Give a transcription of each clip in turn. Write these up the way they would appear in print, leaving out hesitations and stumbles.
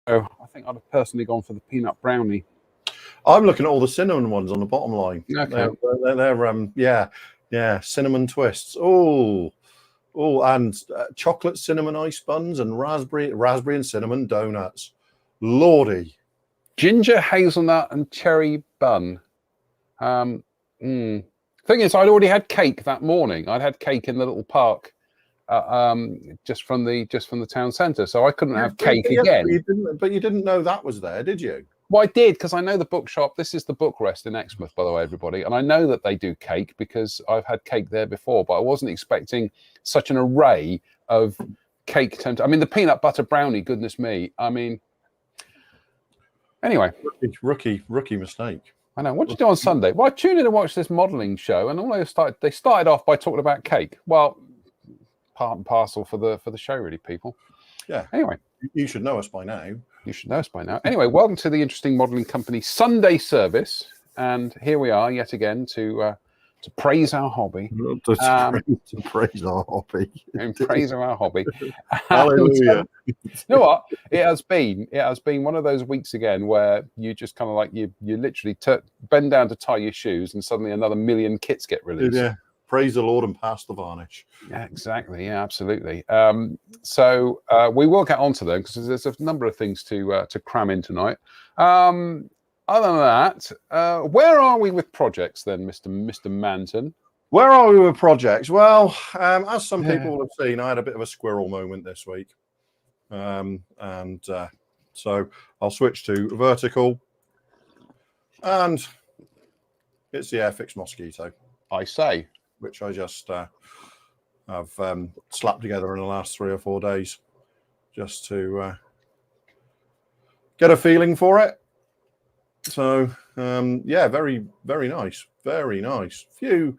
I think I'd have personally gone for the peanut brownie. I'm looking at all the cinnamon ones on the bottom line. Okay. They're cinnamon twists. Oh, and chocolate cinnamon ice buns and raspberry and cinnamon donuts. Lordy. Ginger, hazelnut, and cherry bun. Thing is, I'd already had cake that morning. I'd had cake in the little park, just from the town centre, so I couldn't have cake again. But you didn't know that was there, did you? Well, I did, because I know the bookshop. This is the Book Rest in Exmouth, by the way, everybody, and I know that they do cake because I've had cake there before. But I wasn't expecting such an array of cake. I mean, the peanut butter brownie. Goodness me! I mean, anyway, rookie mistake. I know. What did you do on Sunday? Well, I tuned in and watched this modelling show, and they started off by talking about cake. Well, part and parcel for the show, really, people. Yeah. Anyway, you should know us by now. You should know us by now. Anyway, welcome to the Interesting Modelling Company Sunday service, and here we are yet again to praise our hobby. To praise our hobby. And praise our hobby. Hallelujah. You know what? It has been one of those weeks again where you just kind of like you literally bend down to tie your shoes, and suddenly another million kits get released. Yeah. Praise the Lord and pass the varnish. Yeah, exactly. Yeah, absolutely. So we will get onto them because there's a number of things to cram in tonight. Other than that, where are we with projects then, Mr. Manton? Where are we with projects? Well, as some people will have seen, I had a bit of a squirrel moment this week. So I'll switch to vertical. And it's the Airfix Mosquito. I say. Which I just have slapped together in the last 3 or 4 days just to get a feeling for it. So, yeah, very, very nice. Very nice. Few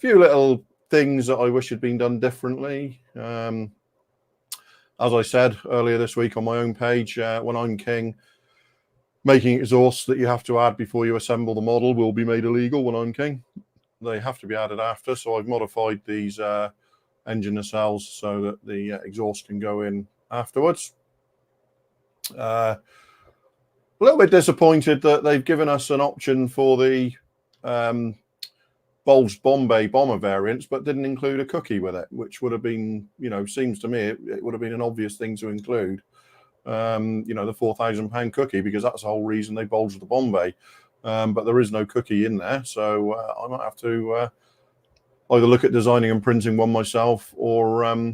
little things that I wish had been done differently. As I said earlier this week on my own page, when I'm king, making exhausts that you have to add before you assemble the model will be made illegal when I'm king. They have to be added after, so I've modified these engine nacelles so that the exhaust can go in afterwards. A little bit disappointed that they've given us an option for the bulged Bombay bomber variants, but didn't include a cookie with it, which would have been, seems to me it would have been an obvious thing to include. The £4,000 cookie, because that's the whole reason they bulged the Bombay. But there is no cookie in there, so I might have to either look at designing and printing one myself, or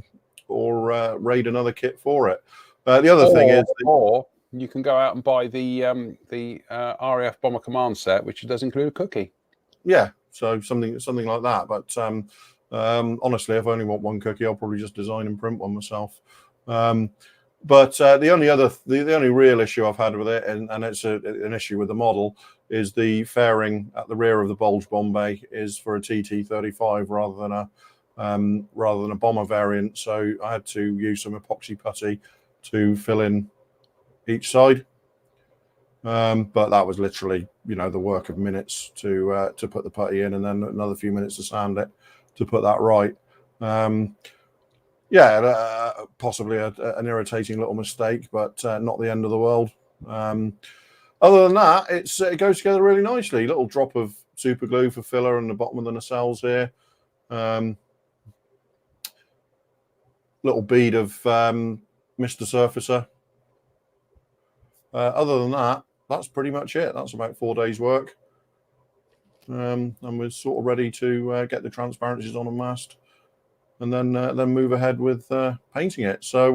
raid another kit for it. The other thing is, or you can go out and buy the RAF Bomber Command set, which does include a cookie. Yeah, so something like that. But honestly, if I only want one cookie, I'll probably just design and print one myself. But the only real issue I've had with it, and it's an issue with the model, is the fairing at the rear of the bulge Bombay is for a TT35 rather than a bomber variant. So I had to use some epoxy putty to fill in each side. But that was literally, the work of minutes to put the putty in, and then another few minutes to sand it to put that right. Possibly an irritating little mistake, but not the end of the world. Other than that, it goes together really nicely. Little drop of super glue for filler on the bottom of the nacelles here. Little bead of Mr. Surfacer. Other than that, that's pretty much it. That's about 4 days' work. And we're sort of ready to get the transparencies on a mast, and then move ahead with painting it. So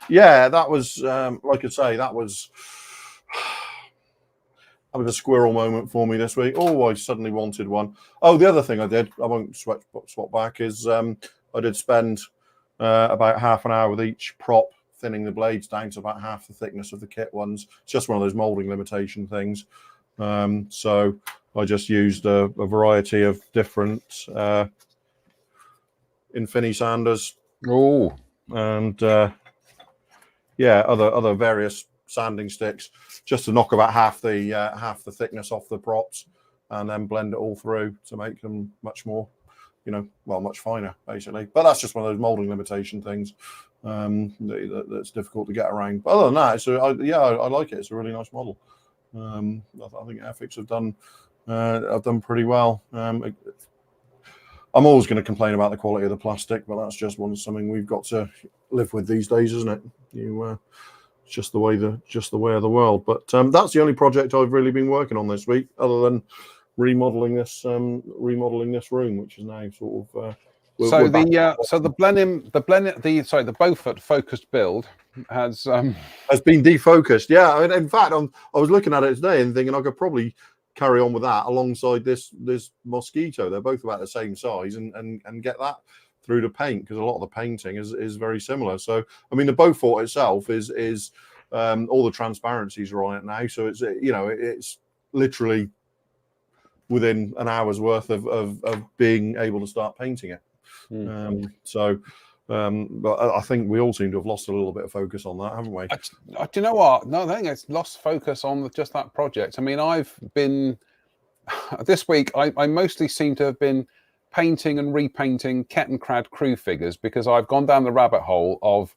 that was like I say, that was a squirrel moment for me this week. Oh, I suddenly wanted one. Oh, the other thing I did, I won't swap back, is I did spend about half an hour with each prop, thinning the blades down to about half the thickness of the kit ones. It's just one of those molding limitation things. So I just used a variety of different Infini sanders. Oh, and other various sanding sticks, just to knock about half the thickness off the props, and then blend it all through to make them much more, much finer, basically. But that's just one of those molding limitation things. that's difficult to get around. But other than that, I like it. It's a really nice model. I think Airfix have done pretty well. I'm always going to complain about the quality of the plastic, but that's just something we've got to live with these days, isn't it? It's just the way of the world. But that's the only project I've really been working on this week, other than remodeling this room, which is now sort of. The Beaufort focused build has been defocused. Yeah, in fact, I was looking at it today and thinking I could probably carry on with that alongside this Mosquito. They're both about the same size, and get that through the paint, because a lot of the painting is very similar. So I mean, the Beaufort itself is all the transparencies are on it now, so it's literally within an hour's worth of being able to start painting it. But I think we all seem to have lost a little bit of focus on that, haven't we? Do you know what? No, I think it's lost focus on just that project. I mean, I've been this week. I mostly seem to have been painting and repainting Kettenkrad crew figures, because I've gone down the rabbit hole of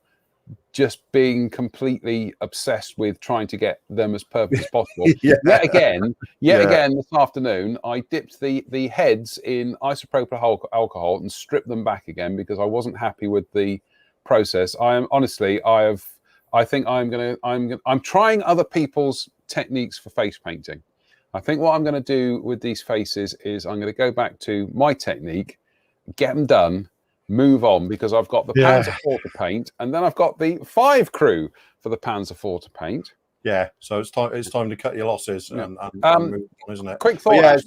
just being completely obsessed with trying to get them as perfect as possible. Yet again this afternoon, I dipped the heads in isopropyl alcohol and stripped them back again, because I wasn't happy with the process. I'm trying other people's techniques for face painting. I think what I'm going to do with these faces is I'm going to go back to my technique, get them done, move on, because I've got the Panzer IV to paint, and then I've got the 5 crew for the Panzer IV to paint. Yeah, so it's time to cut your losses and move on, isn't it? Quick thought.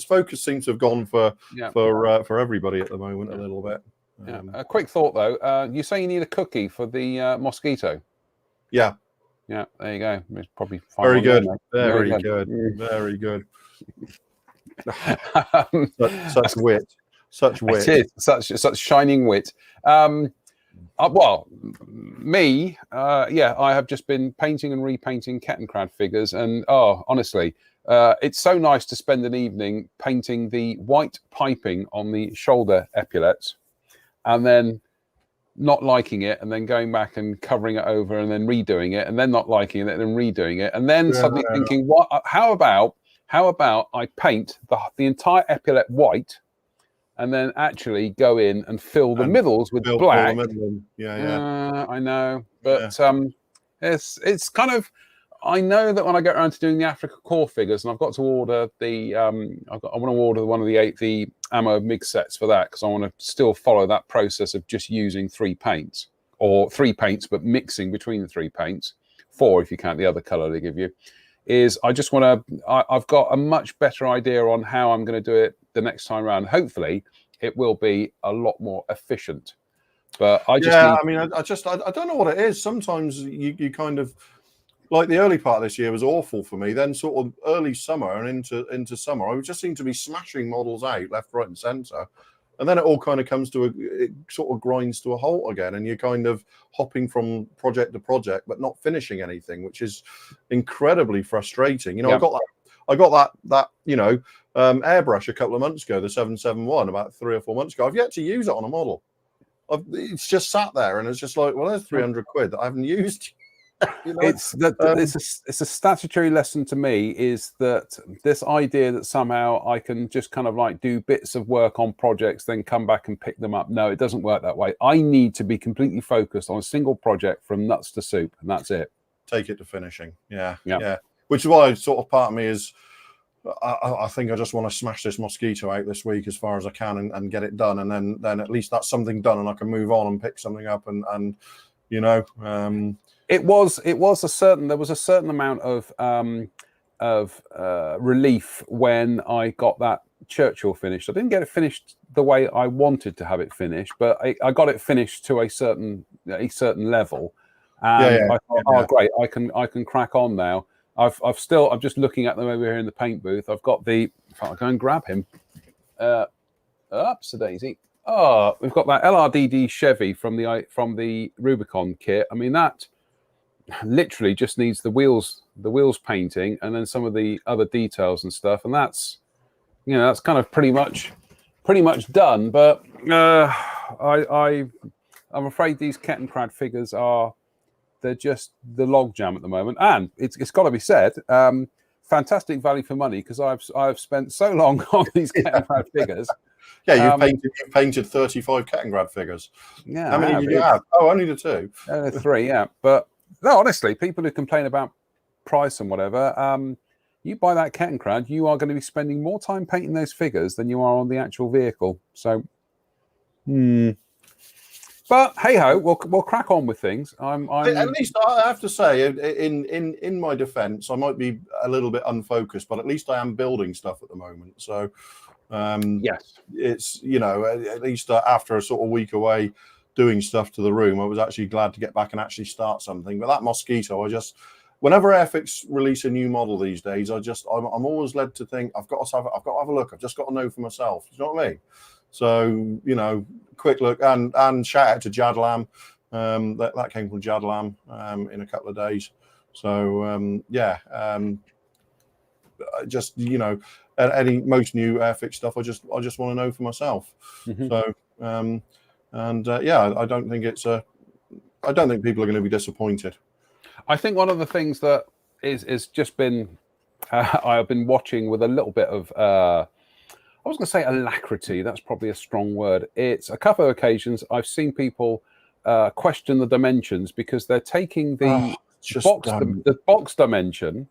Focus seems to have gone for everybody at the moment a little bit. A quick thought though. You say you need a cookie for the Mosquito. Yeah. Yeah, there you go. It's probably very good. Very good. Such wit. Such wit. It is such shining wit. Well, me, I have just been painting and repainting Kettenkrad figures, and honestly, it's so nice to spend an evening painting the white piping on the shoulder epaulets, and then not liking it, and then going back and covering it over, and then redoing it, and then not liking it, and then redoing it, and then suddenly thinking, how about I paint the entire epaulette white, and then actually go in and fill the middles with black. I know, but it's kind of. I know that when I get around to doing the Africa core figures, and I've got to order the, I want to order one of the ammo MIG sets for that, because I want to still follow that process of just using 3 paints, or 3 paints but mixing between the 3 paints, 4 if you count the other color they give you. I just want to. I've got a much better idea on how I'm going to do it the next time around. Hopefully, it will be a lot more efficient. But I just I don't know what it is. Sometimes you kind of. Like the early part of this year was awful for me. Then sort of early summer and into summer, I just seem to be smashing models out left, right, and centre. And then it all kind of comes to it sort of grinds to a halt again, and you're kind of hopping from project to project, but not finishing anything, which is incredibly frustrating. You know, I got that airbrush a couple of months ago, the 771, about 3 or 4 months ago. I've yet to use it on a model. It's just sat there, and it's just like, well, there's 300 quid that I haven't used. You know? It's a statutory lesson to me, is that this idea that somehow I can just kind of like do bits of work on projects, then come back and pick them up. No, it doesn't work that way. I need to be completely focused on a single project from nuts to soup, and that's it. Take it to finishing. Yeah. Which is why sort of part of me is, I think I just want to smash this Mosquito out this week as far as I can and get it done, and then at least that's something done, and I can move on and pick something up, and you know. There was a certain amount of relief when I got that Churchill finished. I didn't get it finished the way I wanted to have it finished, but I got it finished to a certain level, and I thought, great, I can crack on now. I'm just looking at them over here in the paint booth. I've got I'll go and grab him. Daisy. Oh, we've got that LRDD Chevy from the Rubicon kit. I mean, that literally just needs the wheels painting, and then some of the other details and stuff, and that's kind of pretty much done. But I I'm afraid these Kettenkrad figures they're just the logjam at the moment. And it's got to be said, fantastic value for money, because I've spent so long on these Kettenkrad figures. Yeah, you've painted 35 Kettenkrad figures. Yeah, how many did you have? Oh, only the 2. 3, yeah. But no, honestly, people who complain about price and whatever, you buy that Kettenkrad, you are going to be spending more time painting those figures than you are on the actual vehicle. So, but hey ho, we'll crack on with things. At least I have to say, in my defence, I might be a little bit unfocused, but at least I am building stuff at the moment. So, yes, it's at least after a sort of week away doing stuff to the room, I was actually glad to get back and actually start something. But that Mosquito, whenever Airfix release a new model these days, I'm always led to think I've got to have a look. I've just got to know for myself. You know what I mean? So quick look and shout out to Jadlam. That came from Jadlam in a couple of days. So just most new Airfix stuff, I just want to know for myself. So I don't think people are going to be disappointed. I think one of the things that is just been I've been watching with a little bit of I was going to say alacrity. That's probably a strong word. It's a couple of occasions I've seen people question the dimensions, because they're taking the box dimension,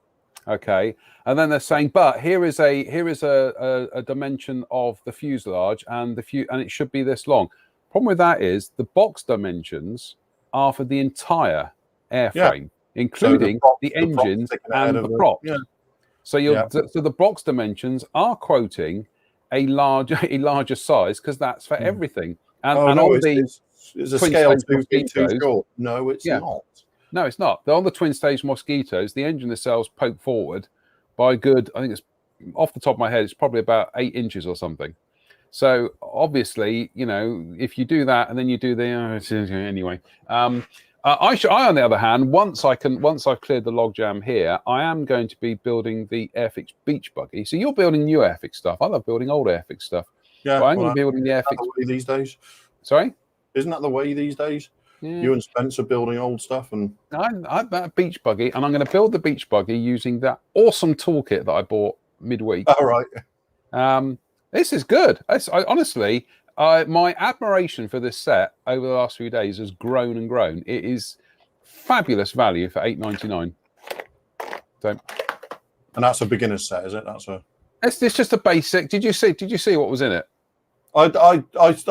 okay, and then they're saying, but here is a dimension of the fuselage, and and it should be this long. Problem with that is the box dimensions are for the entire airframe, including the engines and the props. Yeah. So so the box dimensions are quoting a larger size, because that's for everything. And on it's a scale 2 feet too short. No, it's not. No, it's not. On the twin stage Mosquitoes, the engine themselves poke forward by I think it's off the top of my head, it's probably about 8 inches or something. So obviously, if you do that and then you do anyway. I, on the other hand, once I've cleared the logjam here, I am going to be building the Airfix beach buggy. So you're building new Airfix stuff. I love building old Airfix stuff. Yeah, I'm going to be building the Airfix these days. Sorry, isn't that the way these days? Yeah. You and Spencer building old stuff, and I've got a beach buggy, and I'm going to build the beach buggy using that awesome toolkit that I bought midweek. All right. This is good. Honestly, my admiration for this set over the last few days has grown and grown. It is fabulous value for $8.99. So, and that's a beginner's set, is it? It's just a basic. Did you see what was in it? I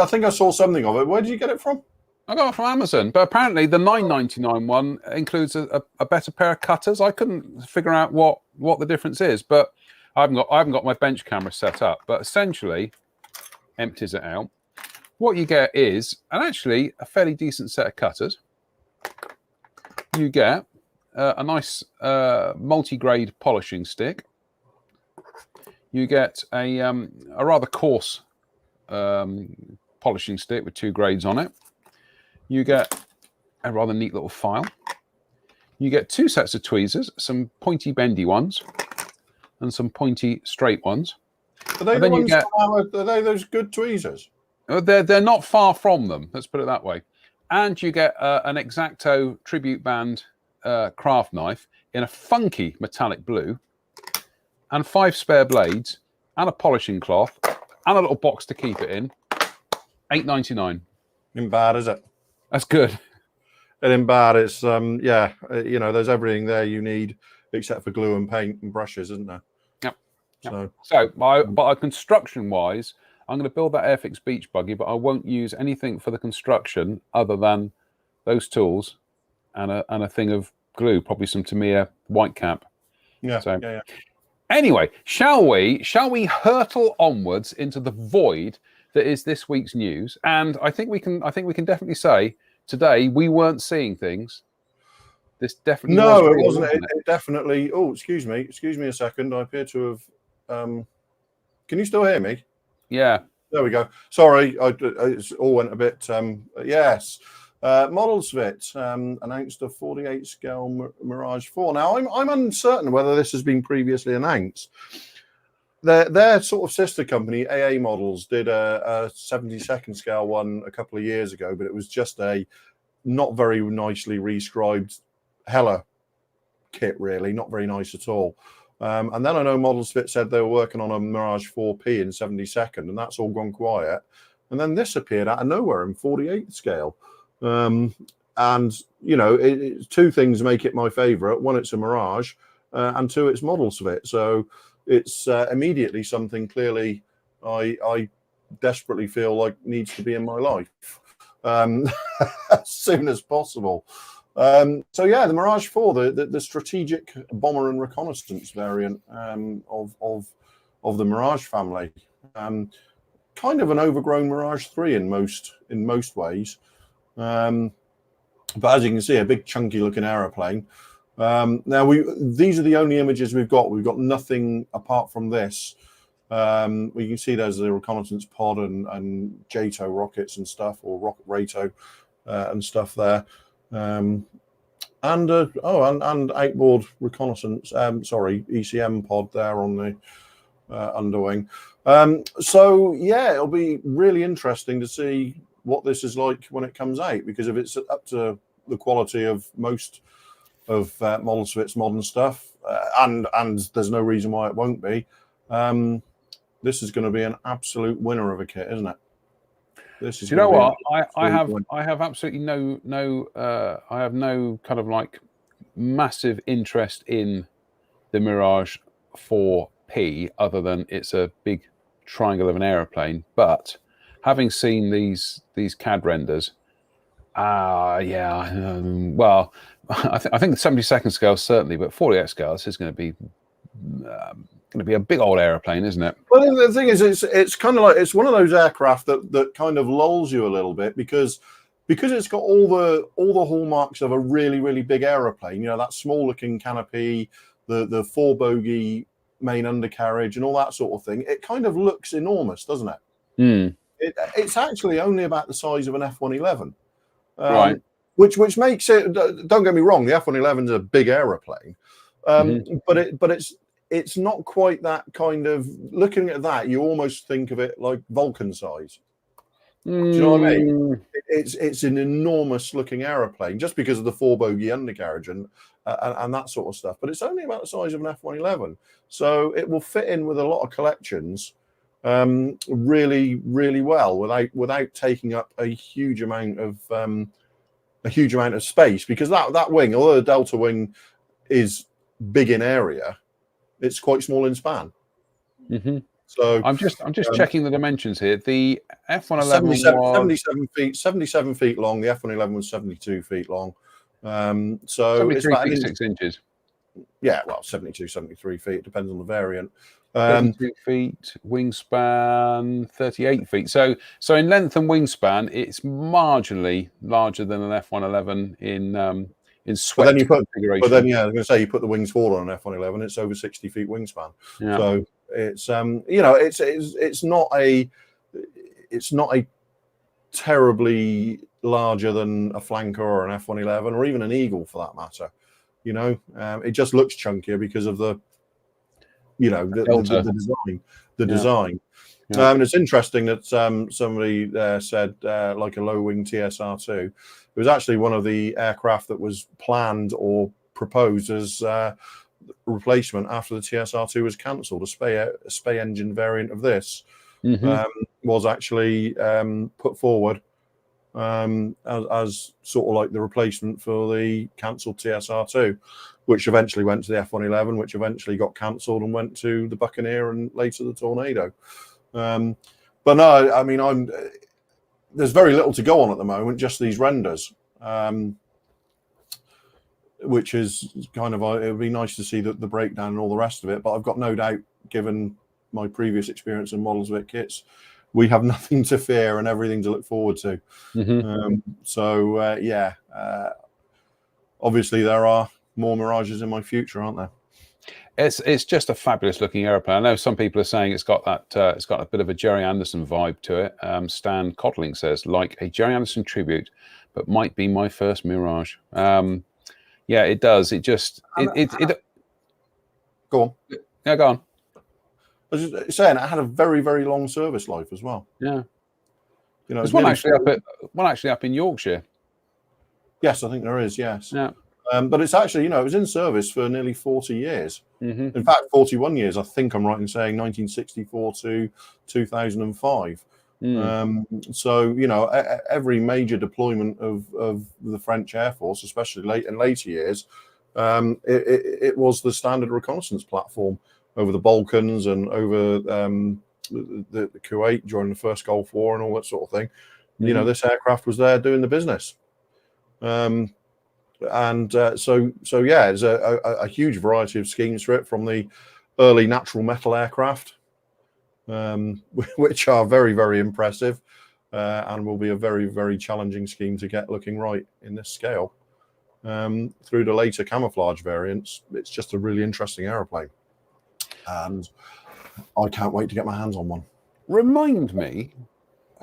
think I saw something of it. Where did you get it from? I got it from Amazon, but apparently the $9.99 one includes a better pair of cutters. I couldn't figure out what the difference is, but I haven't got my bench camera set up. But essentially, empties it out. What you get is actually a fairly decent set of cutters. You get a nice multi-grade polishing stick. You get a rather coarse polishing stick with 2 grades on it. You get a rather neat little file. You get 2 sets of tweezers, some pointy bendy ones and some pointy straight ones. Are they those good tweezers? They're not far from them, let's put it that way. And you get an X-Acto tribute band craft knife in a funky metallic blue, and 5 spare blades, and a polishing cloth, and a little box to keep it in. $8.99. Isn't bad, is it? That's good. It isn't bad. It's there's everything there you need except for glue and paint and brushes, isn't there? Yep. But construction-wise, I'm going to build that Airfix beach buggy, but I won't use anything for the construction other than those tools and a thing of glue, probably some Tamiya white cap. Yeah. Anyway, shall we hurtle onwards into the void that is this week's news? And I think we can definitely say today we weren't seeing things. This definitely it wasn't. It definitely. Oh, excuse me a second. I appear to have. Can you still hear me? Yeah. There we go. Sorry, it all went a bit. Yes. Modelsvit announced a 48 scale Mirage IV. Now, I'm uncertain whether this has been previously announced. their sort of sister company, AA Models, did a 72nd scale one a couple of years ago, but it was just a not very nicely rescribed Hella kit, really, not very nice at all. And then I know Modelsvit said they were working on a Mirage 4P in 72nd, and that's all gone quiet. And then this appeared out of nowhere in 48th scale. And, you know, two things make it my favorite. One, it's a Mirage, and two, it's Modelsvit. So it's immediately something clearly I desperately feel like needs to be in my life as soon as possible. So yeah, the Mirage 4, the strategic bomber and reconnaissance variant of the Mirage family, kind of an overgrown Mirage 3 in most ways. But as you can see, a big chunky looking aeroplane. Now these are the only images we've got. We've got nothing apart from this. We can see there's the reconnaissance pod and JATO rockets and stuff, or rocket Rato and stuff there. And outboard reconnaissance. Sorry, ECM pod there on the underwing. So yeah, it'll be really interesting to see what this is like when it comes out, because if it's up to the quality of most of Modelsvit's modern stuff, and there's no reason why it won't be, this is going to be an absolute winner of a kit, isn't it? This is. Do you know what? I have absolutely no I have no kind of like massive interest in the Mirage 4P, other than it's a big triangle of an aeroplane. But having seen these CAD renders, yeah, well, I think the 72nd scale certainly, but 48 scale, this is going to be a big old aeroplane, isn't it? Well, the thing is, it's kind of like, it's one of those aircraft that kind of lulls you a little bit, because it's got all the hallmarks of a really, really big aeroplane. You know, that small looking canopy, the 4 bogey main undercarriage, and all that sort of thing. It kind of looks enormous, doesn't it? Mm. It's actually only about the size of an F-111, right? Which makes it. Don't get me wrong, the F-111 is a big aeroplane, but it's not quite that kind of. Looking at that, you almost think of it like Vulcan size. Do you know what I mean? It's an enormous looking aeroplane just because of the 4 bogey undercarriage and that sort of stuff. But it's only about the size of an F-111, so it will fit in with a lot of collections really, really well without taking up a huge amount of space. Because that wing, although the Delta wing is big in area, it's quite small in span. Mm-hmm. So I'm just checking the dimensions here. The F-111 77 feet long. The F-111 was 72 feet long. So 73 it's about feet 6 inches. Yeah, well, 72, 73 feet. It depends on the variant. 32 feet, wingspan 38 feet. So in length and wingspan, it's marginally larger than an F-111 in swept configuration. But then, yeah, I was going to say, you put the wings forward on an F-111, it's over 60 feet wingspan. Yeah. So it's you know, it's not a terribly larger than a flanker or an F-111 or even an Eagle for that matter. You know, it just looks chunkier because of the, you know, the design. Yeah. And it's interesting that somebody said like a low wing TSR2. It was actually one of the aircraft that was planned or proposed as replacement after the TSR2 was cancelled. A Spey engine variant of this was actually put forward as sort of like the replacement for the cancelled TSR2, which eventually went to the F-111, which eventually got cancelled and went to the Buccaneer and later the Tornado. But no, I mean, there's very little to go on at the moment, just these renders, which is kind of, it would be nice to see the breakdown and all the rest of it. But I've got no doubt, given my previous experience in Modelsvit kits, we have nothing to fear and everything to look forward to. Yeah, obviously there are more Mirages in my future, aren't there? It's just a fabulous looking aeroplane. I know some people are saying it's got that it's got a bit of a Jerry Anderson vibe to it. Stan Codling says, like a Jerry Anderson tribute, but might be my first Mirage. Yeah, it does. It just it go on. Yeah, go on. I was just saying, it had a very, very long service life as well. Yeah. You know, There's it's one actually up in Yorkshire. Yes, I think there is. Yes. Yeah. But it's actually, it was in service for nearly 40 years. Mm-hmm. In fact, 41 years, I think I'm right in saying 1964 to 2005. So, every major deployment of the French Air Force, especially in later years, it was the standard reconnaissance platform over the Balkans and over the Kuwait during the first Gulf War and all that sort of thing. Mm-hmm. This aircraft was there doing the business. So there's a huge variety of schemes for it, from the early natural metal aircraft, which are very, very impressive, and will be a very, very challenging scheme to get looking right in this scale, through the later camouflage variants. It's just a really interesting aeroplane, and I can't wait to get my hands on one. Remind me,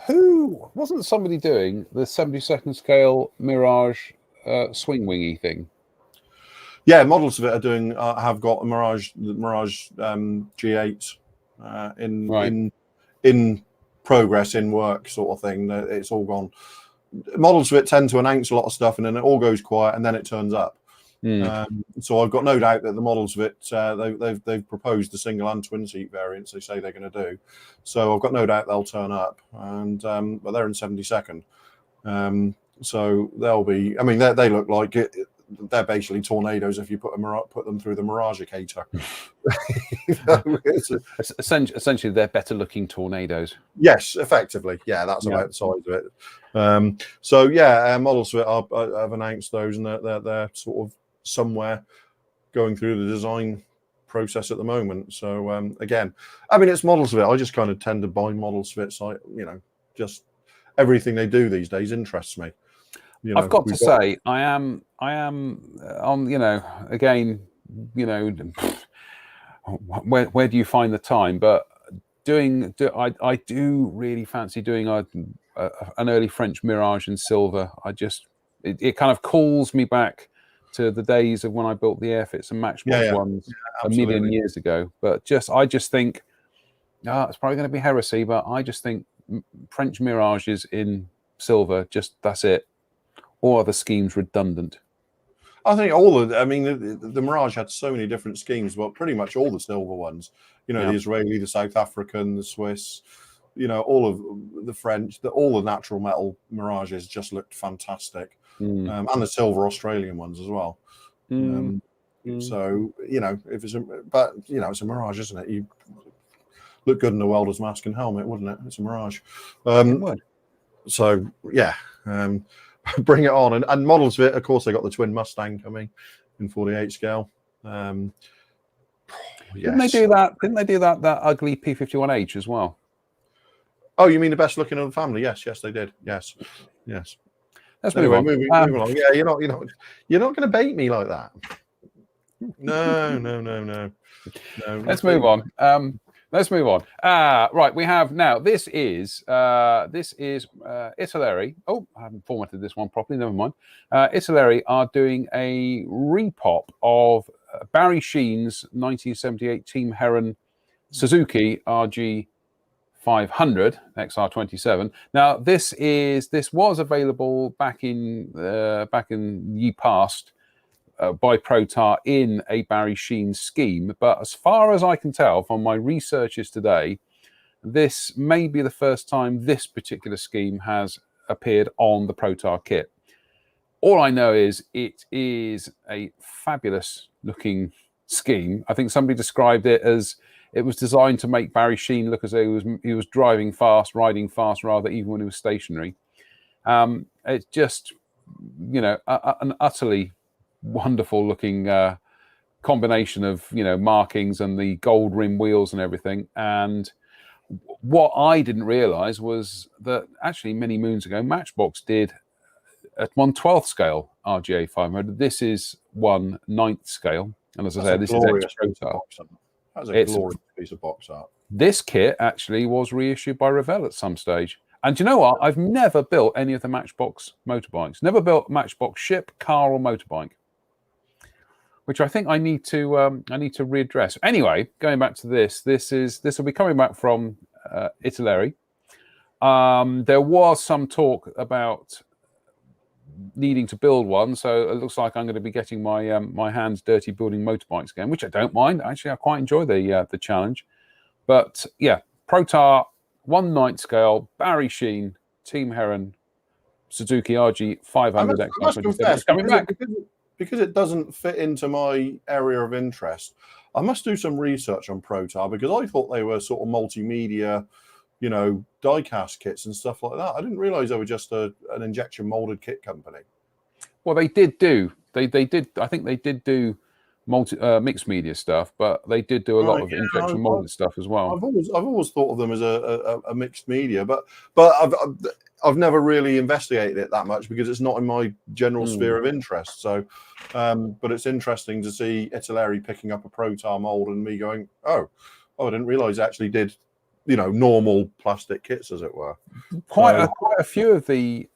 who wasn't somebody doing the 72nd scale Mirage swing wingy thing? Yeah, Modelsvit are doing have got a Mirage G8 in progress, in work, sort of thing. It's all gone. Modelsvit tend to announce a lot of stuff, and then it all goes quiet, and then it turns up. So I've got no doubt that the Modelsvit, they've proposed the single and twin seat variants they say they're going to do. So I've got no doubt they'll turn up, and but they're in 72nd. So they'll be. I mean, they look like it. They're basically tornadoes if you put them through the Miragicator. Essentially, they're better looking tornadoes. Yes, effectively. Yeah, that's about the size of it. Modelsvit have announced those, and they're sort of somewhere going through the design process at the moment. So again, I mean, it's Modelsvit. I just kind of tend to buy Modelsvit. So just everything they do these days interests me. I've got to say, I am on, again, where do you find the time? But I do really fancy doing an early French Mirage in silver. It kind of calls me back to the days of when I built the Airfits and Matchbox ones a million years ago. But I just think, it's probably going to be heresy, but I just think French Mirages in silver, that's it. Or are the schemes redundant? I think the Mirage had so many different schemes, but pretty much all the silver ones, the Israeli, the South African, the Swiss, all of the French, all the natural metal Mirages just looked fantastic. And the silver Australian ones as well. So, if it's it's a Mirage, isn't it? You look good in a welder's mask and helmet, wouldn't it? It's a Mirage. It would. So, yeah. Bring it on. And Modelsvit, of course, they got the twin Mustang coming in 48 scale. Didn't they do that? Didn't they do that ugly P51H as well? Oh, you mean the best looking of the family? Yes, they did. Yes. Let's move on. Moving along. Yeah, you're not going to bait me like that. No. Let's move on. Let's move on. Right, we have now. This is Italeri. Oh, I haven't formatted this one properly. Never mind. Italeri are doing a repop of Barry Sheen's 1978 Team Heron Suzuki RG 500 XR27. Now, this was available back in ye past. By Protar in a Barry Sheen scheme, but as far as I can tell from my researches today, this may be the first time this particular scheme has appeared on the Protar kit. All I know is it is a fabulous looking scheme. I think somebody described it as it was designed to make Barry Sheen look as though he was driving fast, riding fast, rather, even when he was stationary. It's just, an utterly wonderful looking combination of markings and the gold rim wheels and everything. And what I didn't realize was that actually many moons ago Matchbox did at 1/12 scale RGA 500. This is 1/9 scale, and as I say, this is ex-Protar. That's a glorious piece of box art. This kit actually was reissued by Revell at some stage. And you know what? I've never built any of the Matchbox motorbikes. Never built Matchbox ship, car, or motorbike. which I think I need to readdress. Anyway, going back to this will be coming back from Italeri. There was some talk about needing to build one, so it looks like I'm going to be getting my my hands dirty building motorbikes again, which I don't mind. Actually, I quite enjoy the challenge. But yeah, Protar 1/9 scale, Barry Sheen, Team Heron, Suzuki RG 500 I must confess, coming back. Because it doesn't fit into my area of interest. I must do some research on Protar, because I thought they were sort of multimedia, you know, die-cast kits and stuff like that. I didn't realize they were just an injection molded kit company. Well, they did do. They did. I think they did do mixed media stuff, but they did do a lot of injection molded stuff as well. I've always thought of them as a mixed media, but I've never really investigated it that much because it's not in my general sphere of interest. So, but it's interesting to see Italeri picking up a Protar mold and me going, oh, I didn't realize it actually did, you know, normal plastic kits, as it were. Quite a few of the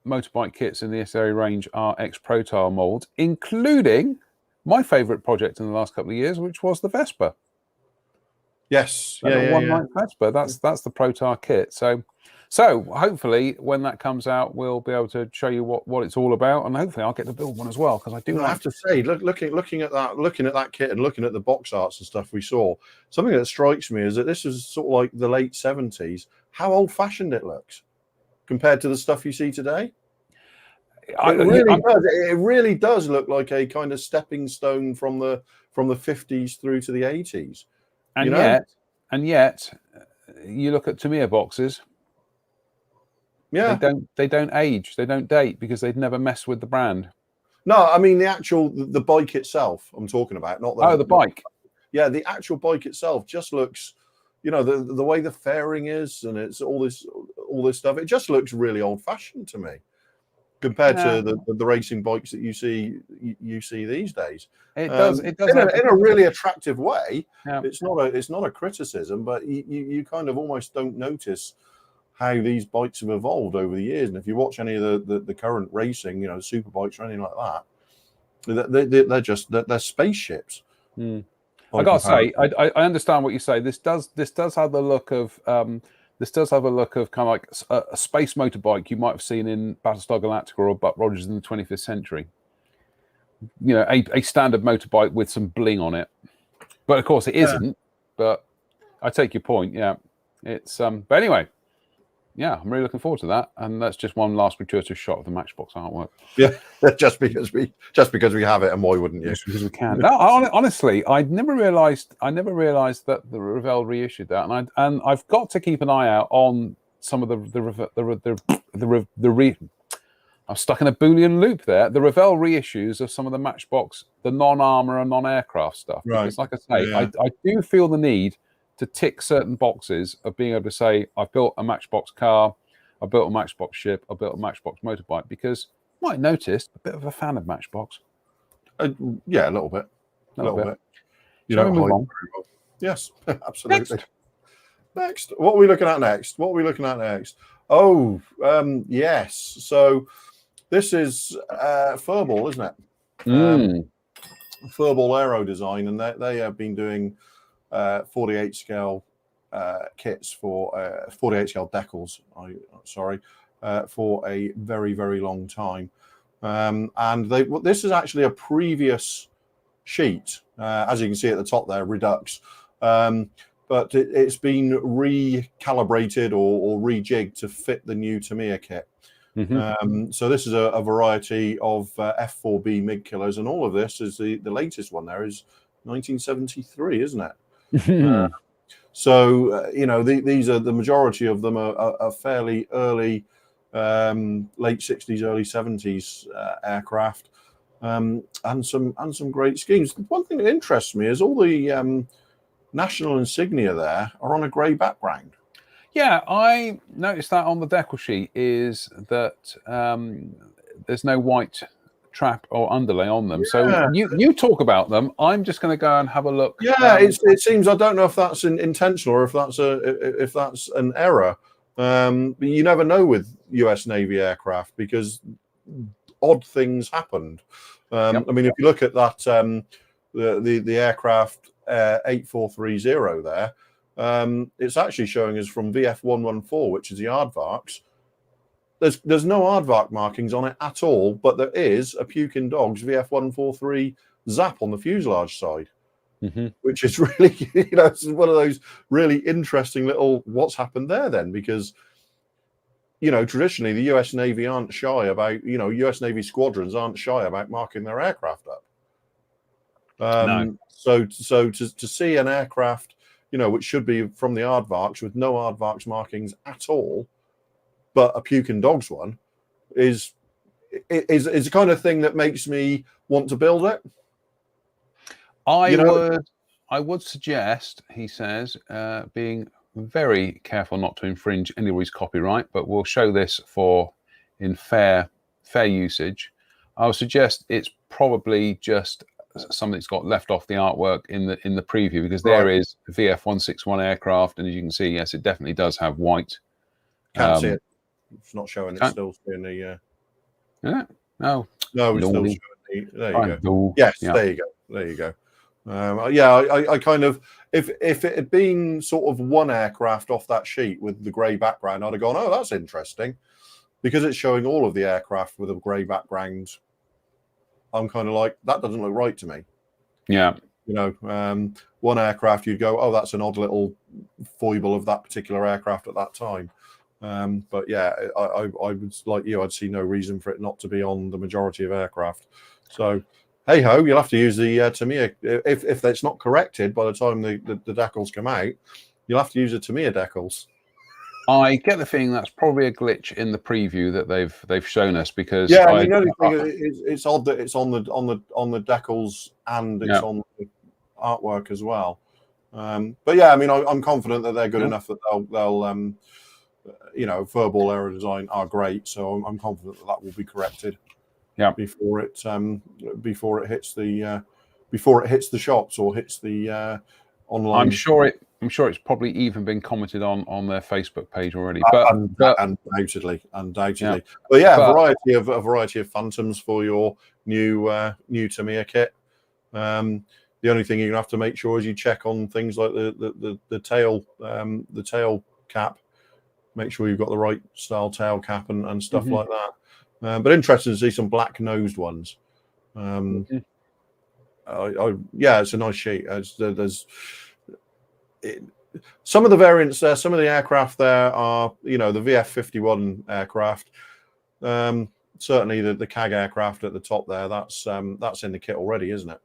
motorbike kits in the Italeri range are ex-Protar molds, including my favourite project in the last couple of years, which was the Vespa. Yes, one Vespa. That's the Protar kit. So hopefully when that comes out, we'll be able to show you what it's all about, and hopefully I'll get to build one as well, because I do. I have to say, looking at that kit and looking at the box arts and stuff we saw, something that strikes me is that this is sort of like the late 70s. How old-fashioned it looks compared to the stuff you see today. It really does look like a kind of stepping stone from the 50s through to the 80s. And yet, you look at Tamiya boxes. Yeah, they don't age, they don't date, because they've never messed with the brand. No, I mean the bike itself. I'm talking about, not the bike. Yeah, the actual bike itself just looks, you know, the way the fairing is, and it's all this stuff. It just looks really old-fashioned to me compared to the racing bikes that you see these days. It does in a really attractive way. Yeah. It's not a criticism, but you kind of almost don't notice how these bikes have evolved over the years. And if you watch any of the current racing, you know, super bikes or anything like that, they're spaceships. I gotta say, I understand what you say. This does have the look of kind of like a space motorbike you might have seen in Battlestar Galactica or Buck Rogers in the 25th century. You know, a standard motorbike with some bling on it. But of course it isn't. But I take your point. Yeah, it's but anyway. Yeah, I'm really looking forward to that, and that's just one last gratuitous shot of the Matchbox artwork. Yeah, just because we have it, and why wouldn't you? Just because we can. No, honestly, I never realised that the Revell reissued that, and I've got to keep an eye out on some of I'm stuck in a Boolean loop there. The Revell reissues of some of the Matchbox, the non-armor and non-aircraft stuff. Right. Because, like I say, I do feel the need to tick certain boxes of being able to say, I've built a Matchbox car, I built a Matchbox ship, I built a Matchbox motorbike, because you might notice a bit of a fan of Matchbox. Yeah, a little bit. A little bit. You know, move on. Yes, absolutely. Next. What are we looking at next? Oh, yes. So this is Furball, isn't it? Furball Aero Design, and they have been doing 48 scale kits for 48 scale decals. For a very, very long time, and this is actually a previous sheet, as you can see at the top there, Redux, but it's been recalibrated or rejigged to fit the new Tamiya kit. So this is a variety of F4B MIG killers, and all of this is the latest one. There is 1973, isn't it? So you know, these are the majority of them are fairly early, late 60s, early 70s aircraft, and some great schemes. One thing that interests me is all the national insignia there are on a grey background. Yeah, I noticed that on the decal sheet is that there's no white trap or underlay on them. So you talk about them. I'm just going to go and have a look. Yeah, it seems, I don't know if that's intentional or if that's an error. But you never know with US Navy aircraft, because odd things happened. I mean, if you look at that, the aircraft 8430 there, it's actually showing us from VF114, which is the aardvarks. There's no aardvark markings on it at all, but there is a Puking Dogs VF143 Zap on the fuselage side, which is really, it's one of those really interesting little what's happened there then, because, traditionally the US Navy aren't shy about, US Navy squadrons aren't shy about marking their aircraft up. No. So to see an aircraft, which should be from the aardvarks with no aardvarks markings at all, but a Puking Dogs one is the kind of thing that makes me want to build it. I would suggest, he says, being very careful not to infringe anybody's copyright, but we'll show this in fair usage. I would suggest it's probably just something that's got left off the artwork in the preview, because there is a VF161 aircraft, and as you can see, yes, it definitely does have white. Can't see it. It's not showing. It's still seeing the. Yeah. No. No, it's still showing the. There you go. Yes, yeah. there you go. There you go. I kind of, if it had been sort of one aircraft off that sheet with the grey background, I'd have gone, oh, that's interesting, because it's showing all of the aircraft with a grey background. I'm kind of like, that doesn't look right to me. Yeah. One aircraft, you'd go, oh, that's an odd little foible of that particular aircraft at that time. But yeah, I would, like you, I'd see no reason for it not to be on the majority of aircraft. So, hey ho, you'll have to use the Tamiya. If that's not corrected by the time the decals come out, you'll have to use the Tamiya decals. I get the feeling that's probably a glitch in the preview that they've shown us, because the only thing it's odd that it's on the decals and it's on the artwork as well. But yeah, I mean, I'm confident that they're good enough that they'll furball aero design are great, so I'm confident that will be corrected. Yeah, before it hits the shops or hits the online. I'm sure it's probably even been commented on their Facebook page already. Undoubtedly. Yeah. But yeah, a variety of phantoms for your new Tamiya kit. The only thing you're gonna have to make sure is you check on things like the tail cap. Make sure you've got the right style tail cap and stuff like that. But interesting to see some black nosed ones. It's a nice sheet. Some of the variants there, some of the aircraft there are, the VF-51 aircraft. Certainly the CAG aircraft at the top there, that's in the kit already, isn't it?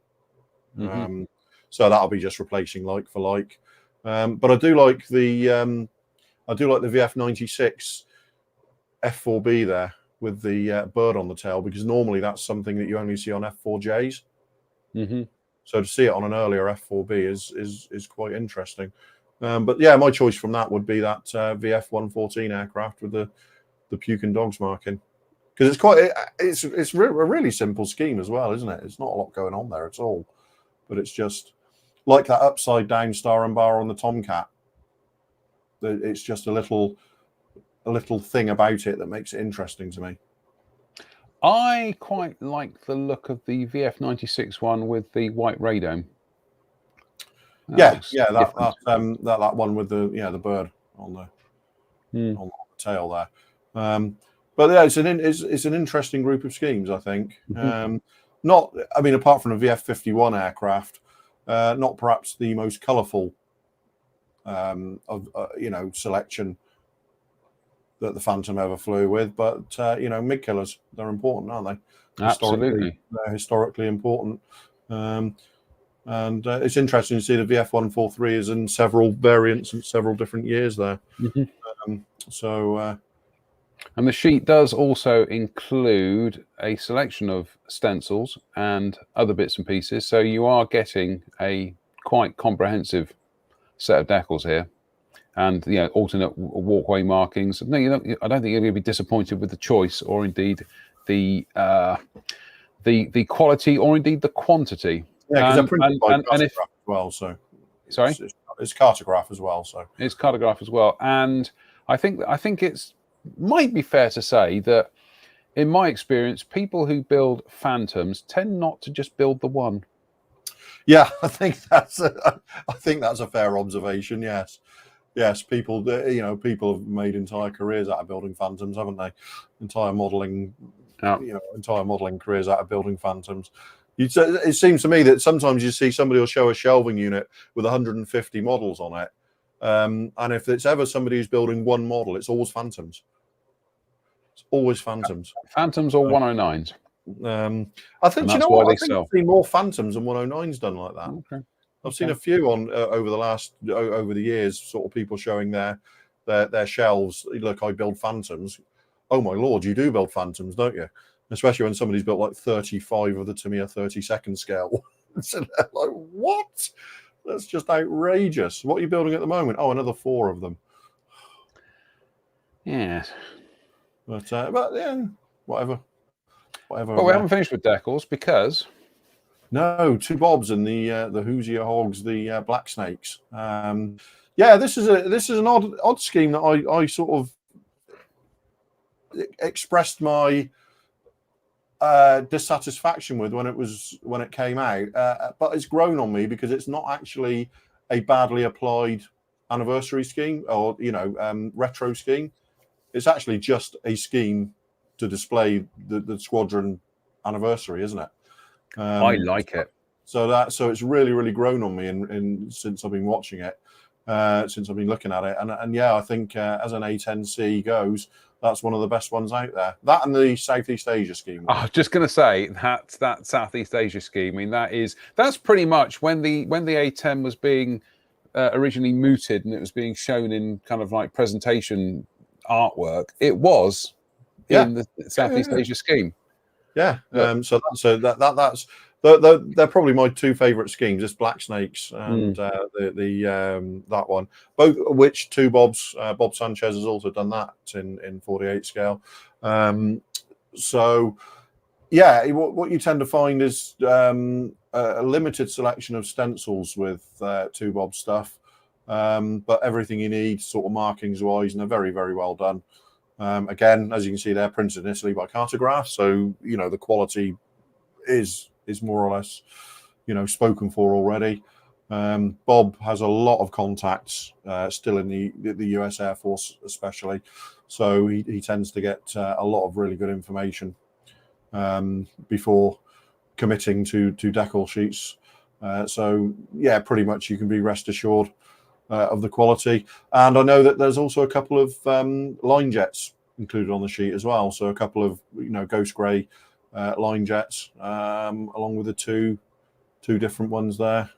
So that'll be just replacing like for like. But I do like the VF-96 F4B there with the bird on the tail, because normally that's something that you only see on F4Js. So to see it on an earlier F4B is quite interesting. But yeah, my choice from that would be that VF-114 aircraft with the Puking Dogs marking, because it's a really simple scheme as well, isn't it? It's not a lot going on there at all, but it's just like that upside down star and bar on the Tomcat. It's just a little thing about it that makes it interesting to me. I quite like the look of the VF-96 one with the white radome. That one with the bird on the tail there. But yeah, it's an interesting group of schemes, I think. Apart from the VF-51 aircraft, not perhaps the most colourful selection that the Phantom ever flew with, but MiG killers, they're important, aren't they? Absolutely. They're historically important. And it's interesting to see the VF-143 is in several variants and several different years there. And the sheet does also include a selection of stencils and other bits and pieces, so you are getting a quite comprehensive set of decals here, and alternate walkway markings. No, I don't think you're going to be disappointed with the choice, or indeed the quality, or indeed the quantity. Yeah, because they're printed by Cartograph as well. So sorry, it's Cartograph as well. So it's Cartograph as well, and I think it might be fair to say that in my experience, people who build Phantoms tend not to just build the one. Yeah, I think that's a fair observation. Yes, people, people have made entire careers out of building Phantoms, haven't they? Entire modelling careers out of building Phantoms. It seems to me that sometimes you see somebody will show a shelving unit with 150 models on it, and if it's ever somebody who's building one model, it's always Phantoms. It's always Phantoms. Phantoms or 109s. I think that's why they sell. I've seen more Phantoms than 109s done like that. Okay. I've seen a few on over the years, sort of people showing their shelves. Look, I build Phantoms. Oh my lord, you do build Phantoms, don't you? Especially when somebody's built like 35 of the Tamiya 32nd scale. So they're like, what? That's just outrageous. What are you building at the moment? Oh, another 4 of them. Yes. But yeah, whatever. But we haven't finished with decals because no, 2 Bobs and the Hoosier Hogs, the Black Snakes. Yeah, this is an odd scheme that I sort of expressed my dissatisfaction with when it came out, but it's grown on me because it's not actually a badly applied anniversary scheme or retro scheme. It's actually just a scheme to display the squadron anniversary, isn't it? I like it. So it's really, really grown on me since I've been watching it, since I've been looking at it, and yeah, I think as an A10C goes, that's one of the best ones out there. That and the Southeast Asia scheme. I was just going to say that Southeast Asia scheme. I mean, that's pretty much when the A10 was being originally mooted and it was being shown in kind of like presentation artwork. It was in the Southeast Asia scheme. Yeah. That's they're probably my 2 favourite schemes. It's Black Snakes and that one. Both which 2 Bobs. Bob Sanchez has also done that in 48 scale. So yeah, what you tend to find is a limited selection of stencils with 2 Bob stuff, but everything you need, sort of markings wise, and they're very, very well done. Again, as you can see, they're printed in Italy by Cartograph, so the quality is more or less spoken for already. Bob has a lot of contacts still in the US Air Force, especially, so he tends to get a lot of really good information before committing to decal sheets. So yeah, pretty much you can be rest assured of the quality. And I know that there's also a couple of line jets included on the sheet as well. So a couple of ghost grey line jets along with the two different ones there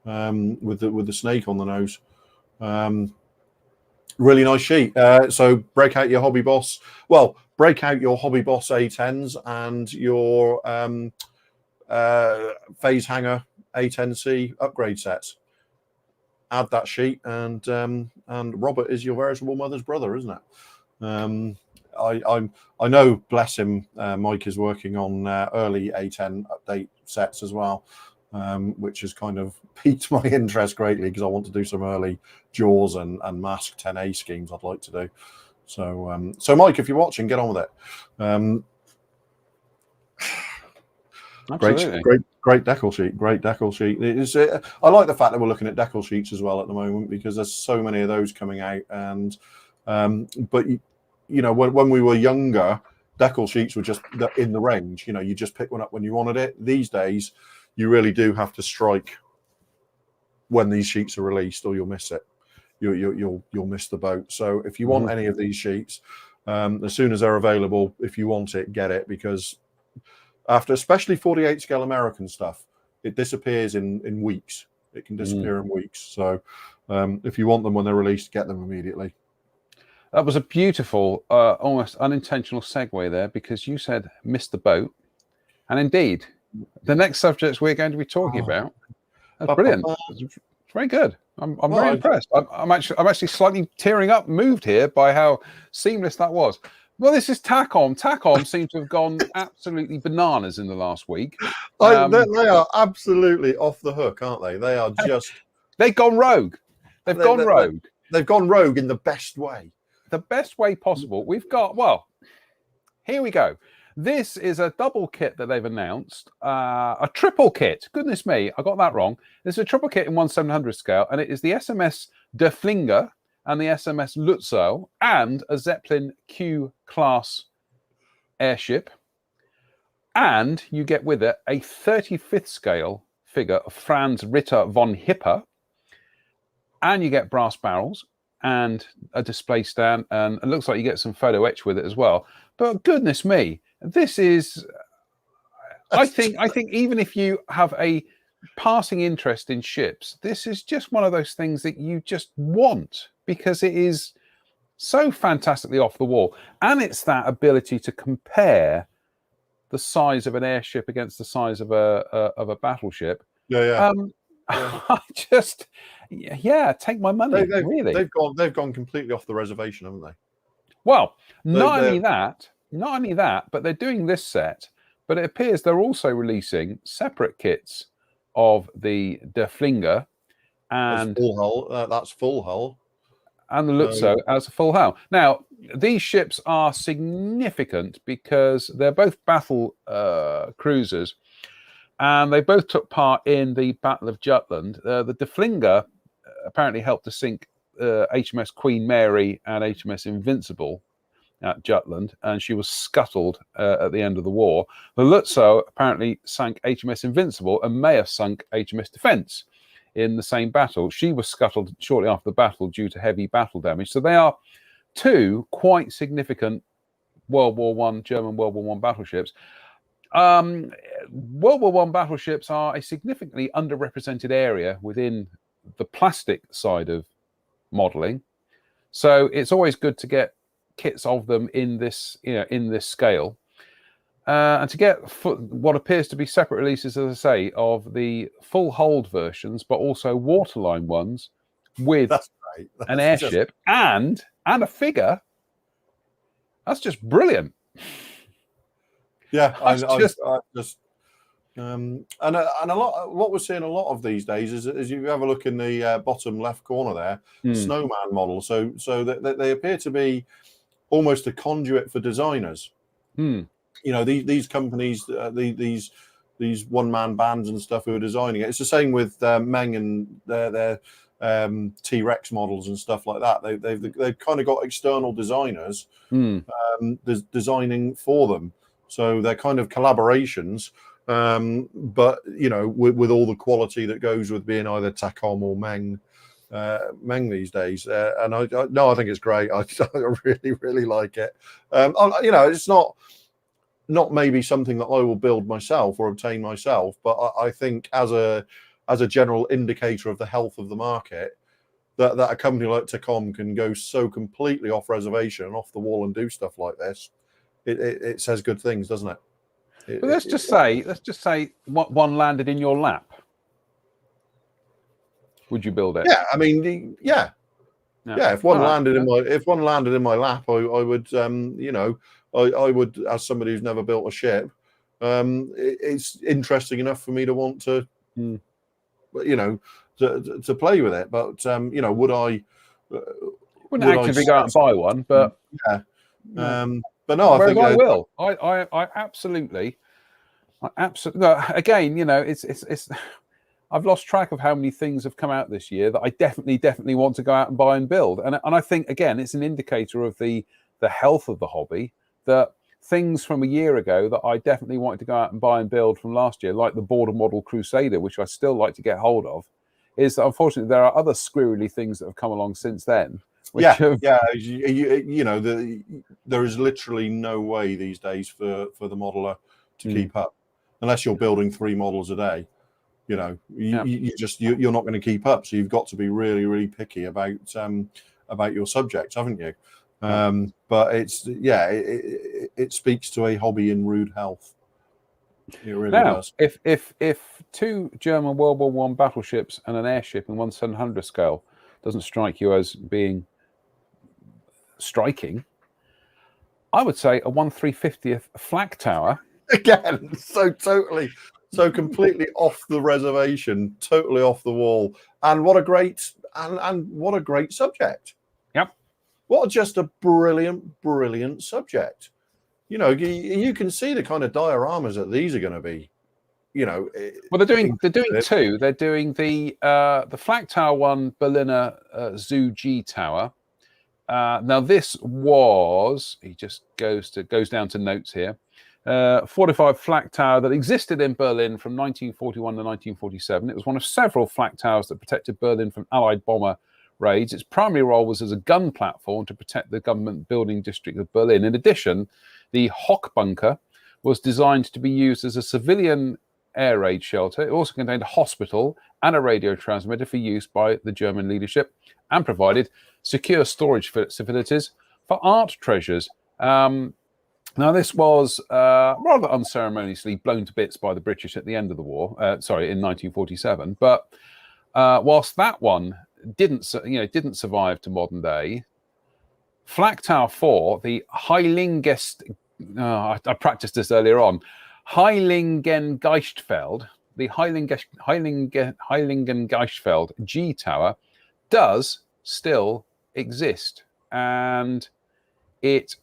with the snake on the nose. Really nice sheet. So break out your Hobby Boss. Well, break out your Hobby Boss A10s and your phase hanger A10C upgrade sets. Add that sheet, and Robert is your veritable mother's brother, isn't it? I know, bless him, Mike is working on early A10 update sets as well, which has kind of piqued my interest greatly because I want to do some early Jaws and Mask 10A schemes I'd like to do. So Mike, if you're watching, get on with it. Great decal sheet. Great decal sheet. I like the fact that we're looking at decal sheets as well at the moment because there's so many of those coming out. And but when we were younger, decal sheets were just in the range. You just pick one up when you wanted it. These days, you really do have to strike when these sheets are released, or you'll miss it. You'll miss the boat. So if you want any of these sheets, as soon as they're available, if you want it, get it, because after especially 48 scale American stuff, it disappears in weeks. It can disappear in weeks. So if you want them when they're released, get them immediately. That was a beautiful, almost unintentional segue there, because you said miss the boat. And indeed, the next subjects we're going to be talking about, that's brilliant. It's very good. I'm very impressed. I'm actually slightly tearing up, moved here by how seamless that was. Well, this is Takom. Takom seems to have gone absolutely bananas in the last week. They are absolutely off the hook, aren't they? They are just... They've gone rogue. They've gone rogue. They've gone rogue in the best way. The best way possible. We've got, well, here we go. This is a double kit that they've announced, a triple kit. Goodness me, I got that wrong. This is a triple kit in 1/700 scale, and it is the SMS Der Flinger and the SMS Lutzow and a Zeppelin Q class airship. And you get with it a 35th scale figure of Franz Ritter von Hipper, and you get brass barrels and a display stand, and it looks like you get some photo etch with it as well. But goodness me, this is, I think even if you have a passing interest in ships, this is just one of those things that you just want, because it is so fantastically off the wall. And it's that ability to compare the size of an airship against the size of a battleship. Yeah. I just, take my money. They've gone completely off the reservation, haven't they? Well, not only that, but they're doing this set, but it appears they're also releasing separate kits of the Der Flinger and full hull. That's full hull. And the Lutzow as a full hull. Now, these ships are significant because they're both battle cruisers, and they both took part in the Battle of Jutland. The Der Flinger apparently helped to sink HMS Queen Mary and HMS Invincible at Jutland, and she was scuttled at the end of the war. The Lutzow apparently sank HMS Invincible and may have sunk HMS Defence in the same battle. She was scuttled shortly after the battle due to heavy battle damage. So they are two quite significant World War I, German World War I battleships. World War I battleships are a significantly underrepresented area within the plastic side of modelling. So it's always good to get kits of them in this, in this scale. And to get what appears to be separate releases, as I say, of the full hold versions, but also waterline ones with an airship and a figure. That's just brilliant. Yeah, and a lot. What we're seeing a lot of these days is you have a look in the bottom left corner there, snowman model. So they appear to be almost a conduit for designers. These companies, these one-man bands and stuff who are designing it. It's the same with Meng and their T-Rex models and stuff like that. They've kind of got external designers designing for them. So they're kind of collaborations, but with all the quality that goes with being either Takom or Meng these days. And I think it's great. I really like it. It's not maybe something that I will build myself or obtain myself, but I think as a general indicator of the health of the market, that a company like Takom can go so completely off reservation and off the wall and do stuff like this, it says good things, doesn't it? But let's just say one landed in your lap. Would you build it? Yeah, I mean, yeah. If one landed in my lap, I would, I would, as somebody who's never built a ship, it's interesting enough for me to want to, to play with it. But would I? Wouldn't actively go out and buy one, but but no, I think I will. I absolutely. No, again, it's. I've lost track of how many things have come out this year that I definitely want to go out and buy and build. And I think, again, it's an indicator of the health of the hobby, that things from a year ago that I definitely wanted to go out and buy and build from last year, like the Border Model Crusader, which I still like to get hold of, is that unfortunately there are other squirrely things that have come along since then. There is literally no way these days for the modeler to keep up, unless you're building 3 models a day. You're not going to keep up. So you've got to be really, really picky about your subjects, haven't you? But it speaks to a hobby in rude health. It really does. If 2 German World War I battleships and an airship in 1/700 scale doesn't strike you as being striking, I would say a 1/350th flak tower. Again, so completely off the reservation, totally off the wall, and what a great subject. Yep. What just a brilliant subject. you know, you can see the kind of dioramas that these are going to be. You know, well, they're doing two. They're doing the Flak Tower one, Berliner Zoo G Tower. Now this was, he just goes down to notes here. 45 flak tower that existed in Berlin from 1941 to 1947. It was one of several flak towers that protected Berlin from Allied bomber raids. Its primary role was as a gun platform to protect the government building district of Berlin. In addition, the Hock bunker was designed to be used as a civilian air raid shelter. It also contained a hospital and a radio transmitter for use by the German leadership, and provided secure storage facilities for art treasures. Now, this was rather unceremoniously blown to bits by the British at the end of the war. In 1947. But whilst that one didn't survive to modern day, Flak Tower 4, the Heiligengeist, I practiced this earlier on, Heiligengeistfeld, the Heiligengeistfeld G Tower, does still exist, and it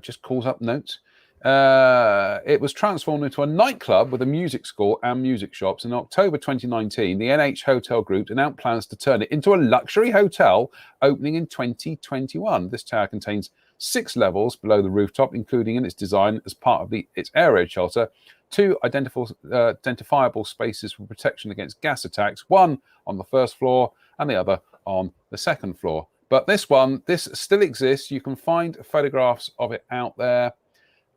just calls up notes. It was transformed into a nightclub with a music school and music shops. In October 2019, the NH Hotel Group announced plans to turn it into a luxury hotel, opening in 2021. This tower contains 6 levels below the rooftop, including in its design as part of its air raid shelter, 2 identifiable spaces for protection against gas attacks, one on the first floor and the other on the second floor. But this still exists. You can find photographs of it out there.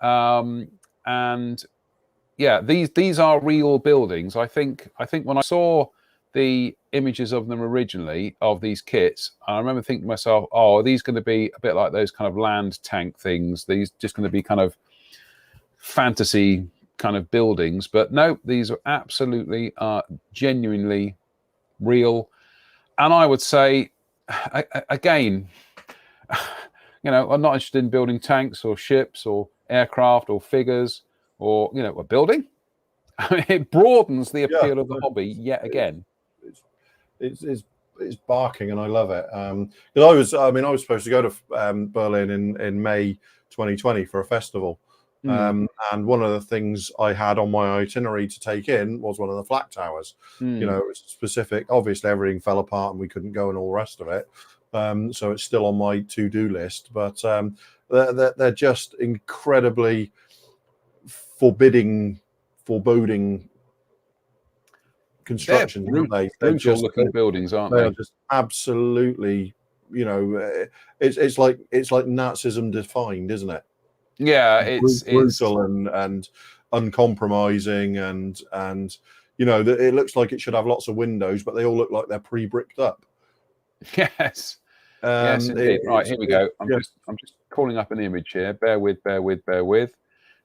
And yeah, these are real buildings. I think when I saw the images of them originally, of these kits, I remember thinking to myself, oh, are these going to be a bit like those kind of land tank things? These just going to be kind of fantasy kind of buildings? But no, these are absolutely genuinely real. And I would say, again, you know, I'm not interested in building tanks or ships or aircraft or figures or, you know, a building. I mean, it broadens the appeal of the hobby yet again. It's barking, and I love it. Because I was supposed to go to Berlin in May 2020 for a festival. And one of the things I had on my itinerary to take in was one of the flak towers. You know, it was specific. Obviously, everything fell apart and we couldn't go and all the rest of it. So it's still on my to-do list. But they're just incredibly foreboding construction. They're just looking buildings, aren't they? They're just absolutely, you know, it's like Nazism defined, isn't it? Yeah, it's brutal and uncompromising, and you know, it looks like it should have lots of windows, but they all look like they're pre-bricked up. Yes, yes, indeed. Right, here we go. I'm just calling up an image here. Bear with.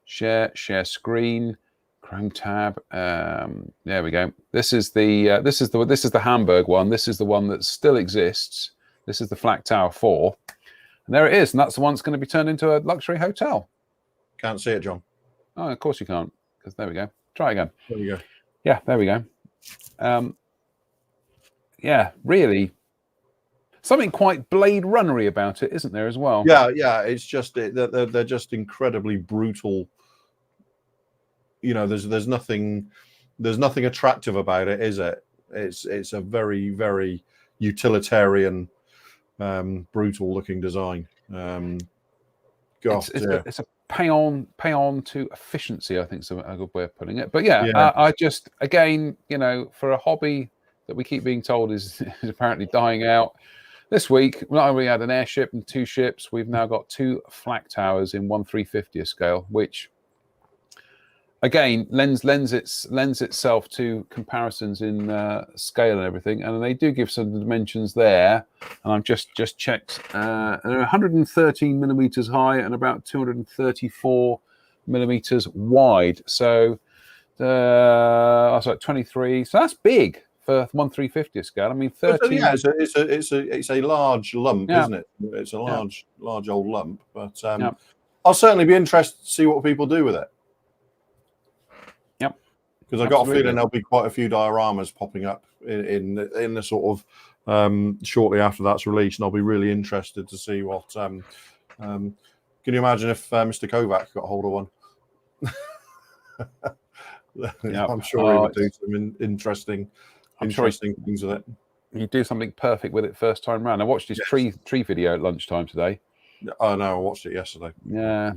Share screen. Chrome tab. There we go. This is the Hamburg one. This is the one that still exists. This is the Flak Tower 4. And there it is, and that's the one that's going to be turned into a luxury hotel. Can't see it, John. Oh, of course you can't, because there we go. Try again. There we go. Yeah, there we go. Yeah, really, something quite Blade Runnery about it, isn't there, as well? Yeah. It's just they're just incredibly brutal. You know, there's nothing attractive about it, is it? It's a very, very utilitarian, brutal looking design. It's a pay on to efficiency, I think is a good way of putting it. But yeah. I just, again, you know, for a hobby that we keep being told is apparently dying out, this week we not only had an airship and 2 ships, we've now got 2 flak towers in 1/350th scale, which again lends itself to comparisons in scale and everything, and they do give some dimensions there. And I've just checked. They're 113 millimeters high and about 234 millimeters wide. So I was like 23. So that's big for 1/350th scale. I mean, 13. Yeah, it's a large lump, isn't it? It's a large old lump. But I'll certainly be interested to see what people do with it. Because I got a feeling there'll be quite a few dioramas popping up in the sort of shortly after that's released, and I'll be really interested to see what. Can you imagine if Mr. Kovac got hold of one? Yep. I'm sure he would do some interesting things with it. He'd do something perfect with it first time round. I watched his tree video at lunchtime today. Oh no, I watched it yesterday. Yeah.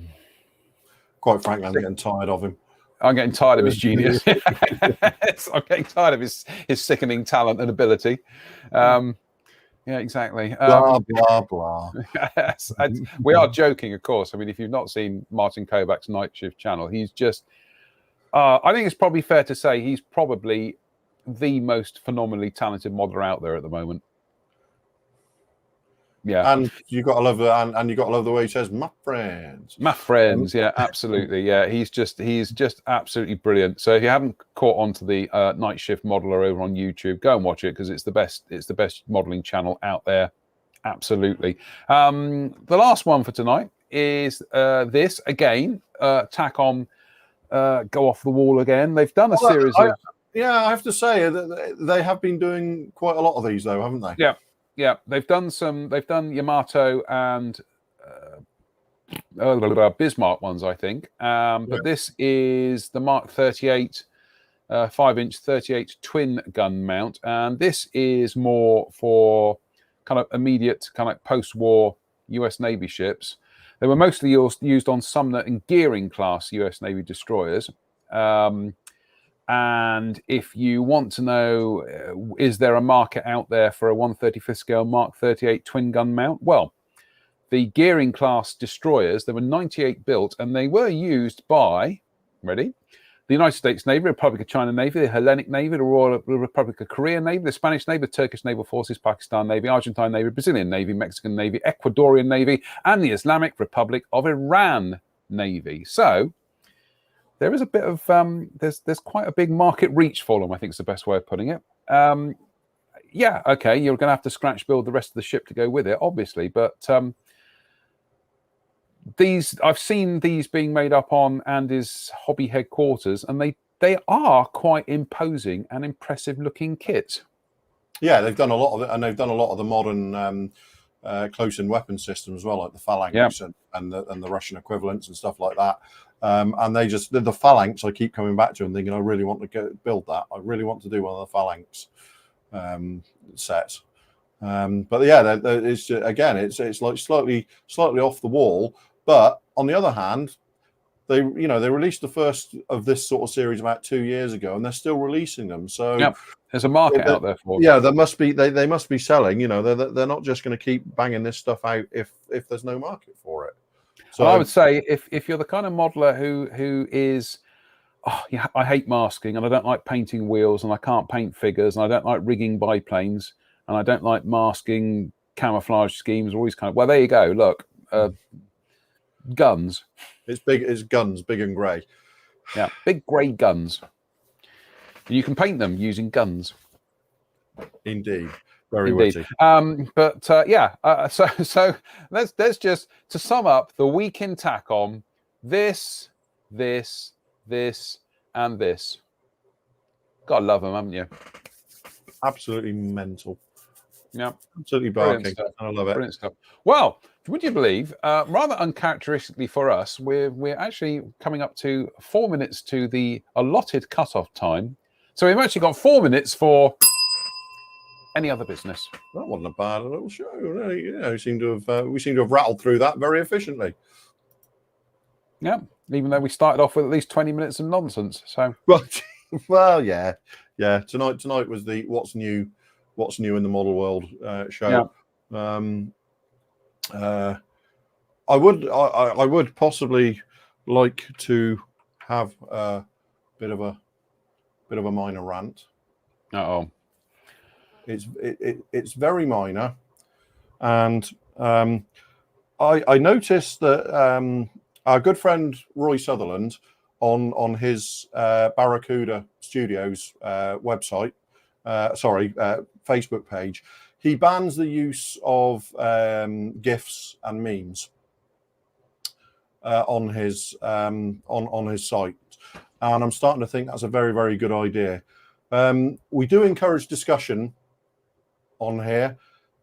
Quite frankly, I'm getting tired of him. I'm getting tired of his genius. I'm getting tired of his sickening talent and ability. Yeah, exactly. Blah, blah, blah. Yes, we are joking, of course. I mean, if you've not seen Martin Kovac's Night Shift channel, he's just... I think it's probably fair to say he's probably the most phenomenally talented modeler out there at the moment. Yeah, and you got to love and you got to love the way he says "my friends." My friends, yeah, absolutely, yeah. He's just absolutely brilliant. So if you haven't caught on to the Night Shift Modeler over on YouTube, go and watch it because it's the best modeling channel out there. Absolutely. The last one for tonight is this again. Takom go off the wall again. They've done a series of. Yeah, I have to say they have been doing quite a lot of these though, haven't they? Yeah. Yeah, they've done Yamato and Bismarck ones, I think. But this is the Mark 38 5-inch 38 twin gun mount, and this is more for kind of immediate, kind of post-war US Navy ships. They were mostly used on Sumner and Gearing class US Navy destroyers. And if you want to know, is there a market out there for a 1/35th scale Mark 38 twin gun mount? Well, the Gearing class destroyers, there were 98 built, and they were used by, ready? The United States Navy, Republic of China Navy, the Hellenic Navy, the Royal Republic of Korea Navy, the Spanish Navy, the Turkish Naval Forces, Pakistan Navy, Argentine Navy, Brazilian Navy, Mexican Navy, Ecuadorian Navy, and the Islamic Republic of Iran Navy. So there is a bit of there's quite a big market reach for them, I think is the best way of putting it. Yeah, okay, you're going to have to scratch build the rest of the ship to go with it, obviously, but I've seen these being made up on Andy's hobby headquarters, and they are quite imposing and impressive looking kits. Yeah, they've done a lot of it, and they've done a lot of the modern close-in weapon systems as well, like the Phalanx and the Russian equivalents and stuff like that. And they just the Phalanx, I keep coming back to and thinking, I really want to build that. I really want to do one of the Phalanx sets. But yeah, it's again, it's like slightly off the wall. But on the other hand, they released the first of this sort of series about 2 years ago, and they're still releasing them. So there's a market out there for them. Yeah, there must be. They must be selling. They're not just going to keep banging this stuff out if there's no market for it. So I would say if you're the kind of modeler who is, I hate masking, and I don't like painting wheels, and I can't paint figures, and I don't like rigging biplanes, and I don't like masking camouflage schemes, all these kind of. Well, there you go. Look, guns. It's big. It's guns, big and grey. Yeah, big grey guns. And you can paint them using guns. Indeed. Very witty. So let's just, to sum up the week in Takom, this, and this. Gotta love them, haven't you? Absolutely mental. Yeah. Absolutely barking. I love it. Brilliant stuff. Well, would you believe, rather uncharacteristically for us, we're actually coming up to 4 minutes to the allotted cutoff time. So we've actually got 4 minutes for any other business. That wasn't a bad little show. We seem to have rattled through that very efficiently. Yeah, even though we started off with at least 20 minutes of nonsense. So well, yeah. Tonight was the what's new in the model world show. Yeah. I would possibly like to have a bit of a minor rant. Uh-oh. It's very minor, and I noticed that our good friend Roy Sutherland on his Barracuda Studios website, Facebook page, he bans the use of GIFs and memes on his site, and I'm starting to think that's a very, very good idea. We do encourage discussion on here,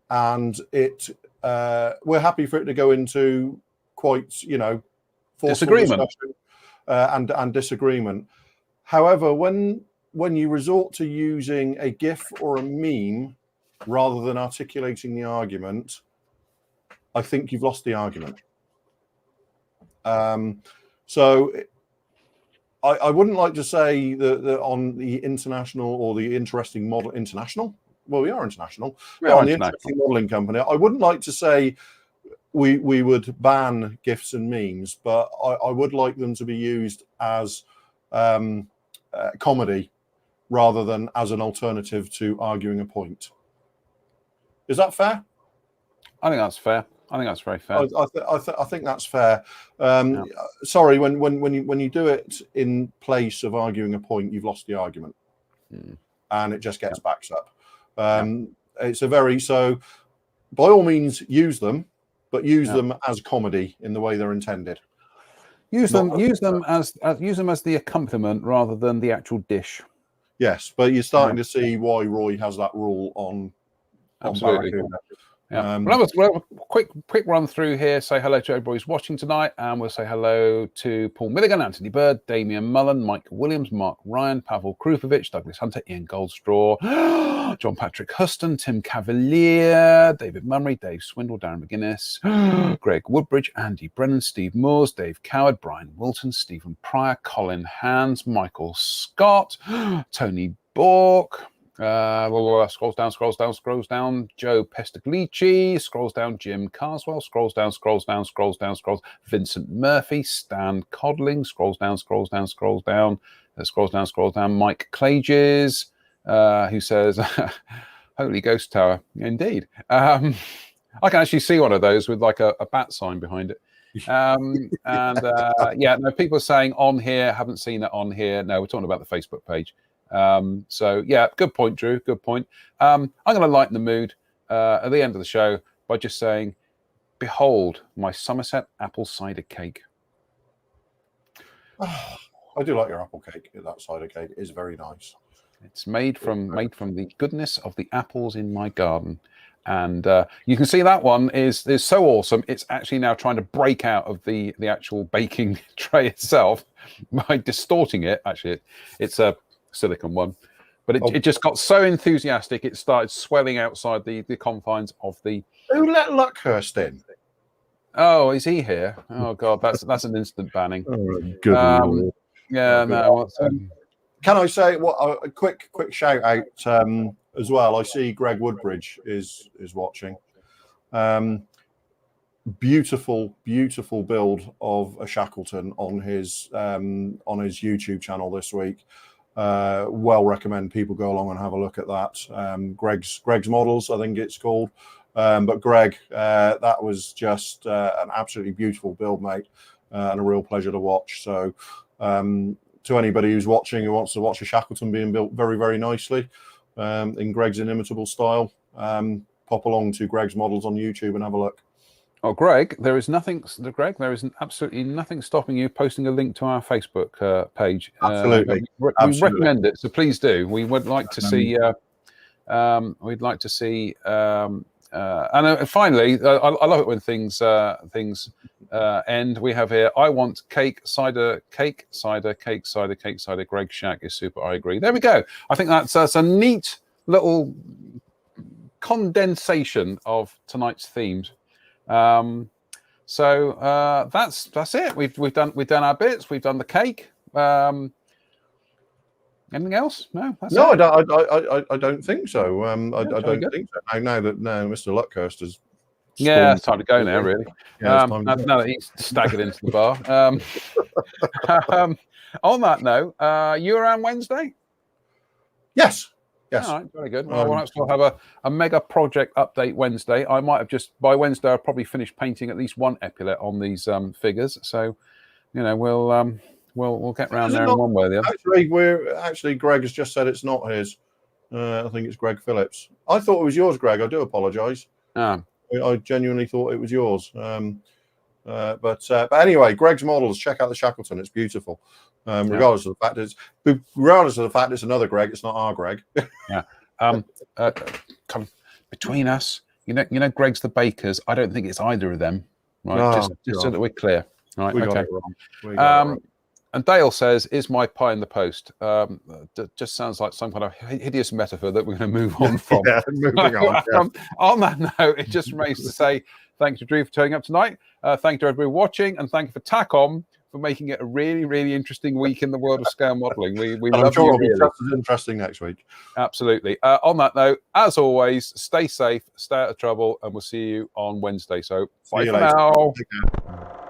and we're happy for it to go into quite, you know, forceful Disagreement. discussion and disagreement. However, when you resort to using a GIF or a meme rather than articulating the argument, I think you've lost the argument. So I wouldn't like to say that on the international or the interesting model international. Well, we are international. On the interesting modeling company, I wouldn't like to say we would ban GIFs and memes, but I would like them to be used as comedy rather than as an alternative to arguing a point. Is that fair? I think that's fair. I think that's very fair. I think that's fair. Sorry, when you do it in place of arguing a point, you've lost the argument, and it just gets backed up. It's a very so. By all means, use them, but use them as comedy in the way they're intended. Use them as the accompaniment rather than the actual dish. Yes, but you're starting to see why Roy has that rule on Barracuda. Yeah. Well, quick run through here. Say hello to everybody who's watching tonight, and we'll say hello to Paul Milligan, Anthony Bird, Damian Mullen, Mike Williams, Mark Ryan, Pavel Krupovich, Douglas Hunter, Ian Goldstraw, John Patrick Huston, Tim Cavalier, David Mummery, Dave Swindle, Darren McGuinness, Greg Woodbridge, Andy Brennan, Steve Moores, Dave Coward, Brian Wilton, Stephen Pryor, Colin Hands, Michael Scott, Tony Bork. Scrolls down. Joe Pestaglici, scrolls down. Jim Carswell, scrolls down. Vincent Murphy, Stan Codling, scrolls down. Mike Clages, who says, "Holy Ghost Tower." Indeed, I can actually see one of those with like a bat sign behind it. People are saying on here. Haven't seen it on here. No, we're talking about the Facebook page. So yeah, good point, Drew. Good point. I'm going to lighten the mood at the end of the show by just saying, behold my Somerset apple cider cake. I do like your apple cake. That cider cake is very nice. It's made from the goodness of the apples in my garden. And you can see that one is so awesome. It's actually now trying to break out of the actual baking tray itself by distorting it. Actually, it's a silicon one, but it just got so enthusiastic it started swelling outside the confines of the. Who let Luckhurst in? Oh, is he here? Oh God, that's an instant banning. Good. Can I say a quick shout out as well? I see Greg Woodbridge is watching. Beautiful build of a Shackleton on his YouTube channel this week. Well recommend people go along and have a look at that. Greg's Models, I think it's called. But Greg, that was just an absolutely beautiful build, mate, and a real pleasure to watch. So to anybody who's watching who wants to watch a Shackleton being built very, very nicely in Greg's inimitable style, pop along to Greg's Models on YouTube and have a look. Oh, Greg, there is absolutely nothing stopping you posting a link to our Facebook page. Absolutely. We recommend it, so please do. We would like to see. We'd like to see. And finally, I love it when things end. We have here. I want cake cider. Greg Shack is super. I agree. There we go. I think that's a neat little condensation of tonight's themes. So that's it. We've done our bits. We've done the cake. Anything else? No. No, I don't think so. I don't think so. Now that Mr. Luckhurst is. Yeah, it's time to go now. Really. Now that he's staggered into the bar. On that note, you around Wednesday? Yes. All right, very good. Well, we'll have a mega project update Wednesday. I might have by Wednesday I'll probably finish painting at least one epaulet on these figures. So, we'll get round there in one way or the other. Actually Greg has just said it's not his. I think it's Greg Phillips. I thought it was yours, Greg. I do apologise. I genuinely thought it was yours. But anyway, Greg's Models. Check out the Shackleton. It's beautiful. Regardless of the fact it's another Greg, it's not our Greg. Come between us, you know, Greg's the Bakers. I don't think it's either of them. Right, Oh, just so that we're clear. Right, we got okay. it wrong. We got it wrong. And Dale says, "Is my pie in the post?" Just sounds like some kind of hideous metaphor that we're going to move on from. Yeah, moving on. Yeah. On that note, it just remains to say thank you, Drew, for turning up tonight. Thank you to everybody watching, and thank you for Takom for making it a really, really interesting week in the world of scale modelling. We And I'm love sure you, it'll be really. just as interesting next week. Absolutely. On that note, as always, stay safe, stay out of trouble, and we'll see you on Wednesday. So bye for now. Take care.